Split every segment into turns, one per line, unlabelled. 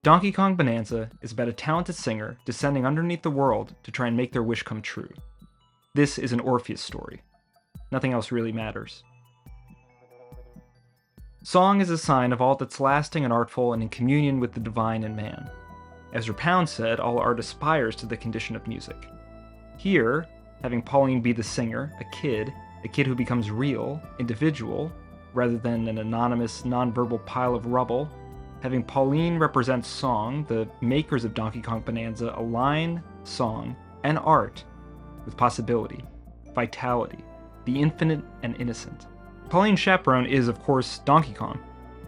Donkey Kong Bonanza is about a talented singer descending underneath the world to try and make their wish come true. This is an Orpheus story. Nothing else really matters. Song is a sign of all that's lasting and artful and in communion with the divine and man. Ezra Pound said, all art aspires to the condition of music. Here, having Pauline be the singer, a kid who becomes real, individual, rather than an anonymous, non-verbal pile of rubble, having Pauline represent song, the makers of Donkey Kong Bonanza align song and art with possibility, vitality, the infinite and innocent. Pauline's chaperone is, of course, Donkey Kong,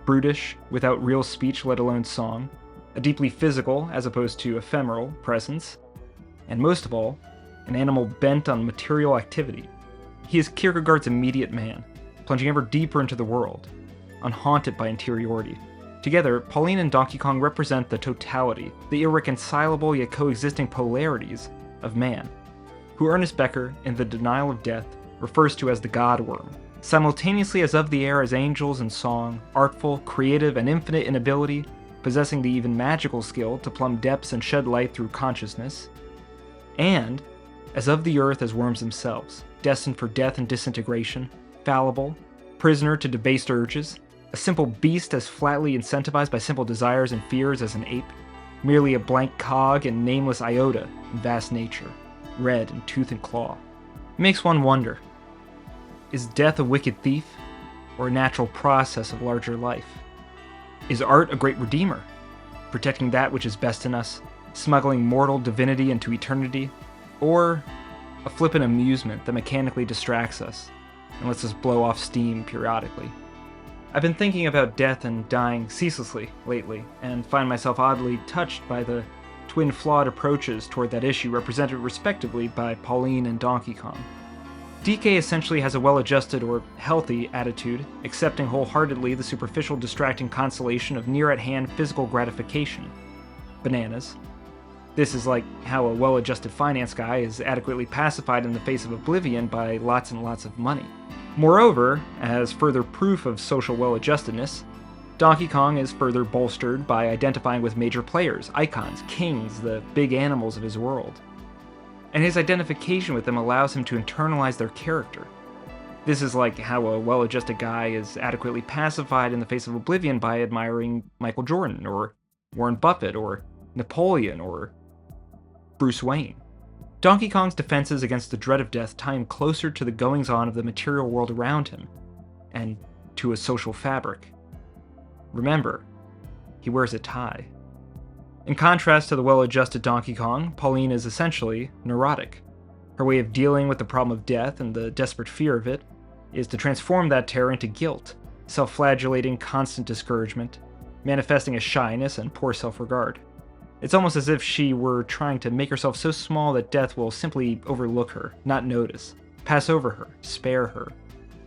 brutish, without real speech let alone song, a deeply physical as opposed to ephemeral presence, and most of all, an animal bent on material activity. He is Kierkegaard's immediate man, plunging ever deeper into the world, unhaunted by interiority. Together, Pauline and Donkey Kong represent the totality, the irreconcilable yet coexisting polarities of man, who Ernest Becker, in The Denial of Death, refers to as the God worm, simultaneously as of the air as angels in song, artful, creative, and infinite in ability, possessing the even magical skill to plumb depths and shed light through consciousness, and as of the earth as worms themselves, destined for death and disintegration, fallible, prisoner to debased urges, a simple beast as flatly incentivized by simple desires and fears as an ape, merely a blank cog and nameless iota in vast nature, red in tooth and claw. It makes one wonder, is death a wicked thief, or a natural process of larger life? Is art a great redeemer, protecting that which is best in us, smuggling mortal divinity into eternity, or a flippant amusement that mechanically distracts us and lets us blow off steam periodically? I've been thinking about death and dying ceaselessly lately, and find myself oddly touched by the twin flawed approaches toward that issue represented respectively by Pauline and Donkey Kong. DK essentially has a well-adjusted or healthy attitude, accepting wholeheartedly the superficial distracting consolation of near-at-hand physical gratification. Bananas. This is like how a well-adjusted finance guy is adequately pacified in the face of oblivion by lots and lots of money. Moreover, as further proof of social well-adjustedness, Donkey Kong is further bolstered by identifying with major players, icons, kings, the big animals of his world. And his identification with them allows him to internalize their character. This is like how a well-adjusted guy is adequately pacified in the face of oblivion by admiring Michael Jordan, or Warren Buffett, or Napoleon, or Bruce Wayne. Donkey Kong's defenses against the dread of death tie him closer to the goings-on of the material world around him, and to a social fabric. Remember, he wears a tie. In contrast to the well-adjusted Donkey Kong, Pauline is essentially neurotic. Her way of dealing with the problem of death and the desperate fear of it is to transform that terror into guilt, self-flagellating constant discouragement, manifesting as shyness and poor self-regard. It's almost as if she were trying to make herself so small that death will simply overlook her, not notice, pass over her, spare her.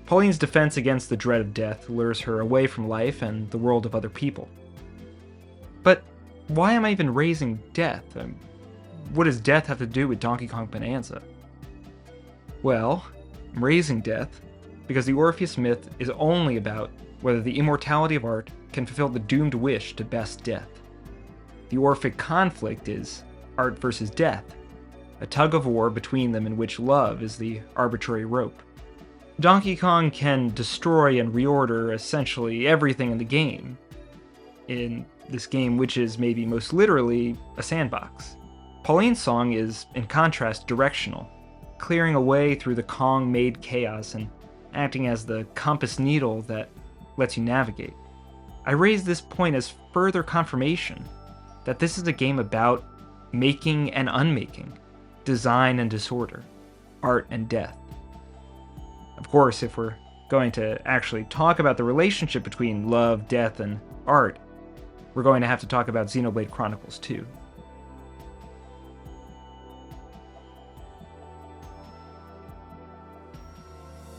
Pauline's defense against the dread of death lures her away from life and the world of other people. But why am I even raising death? What does death have to do with Donkey Kong Bonanza? Well, I'm raising death because the Orpheus myth is only about whether the immortality of art can fulfill the doomed wish to best death. The Orphic conflict is art versus death, a tug of war between them in which love is the arbitrary rope. Donkey Kong can destroy and reorder essentially everything in the game, in this game which is maybe most literally a sandbox. Pauline's song is, in contrast, directional, clearing a way through the Kong-made chaos and acting as the compass needle that lets you navigate. I raise this point as further confirmation that this is a game about making and unmaking, design and disorder, art and death. Of course, if we're going to actually talk about the relationship between love, death, and art, we're going to have to talk about Xenoblade Chronicles 2.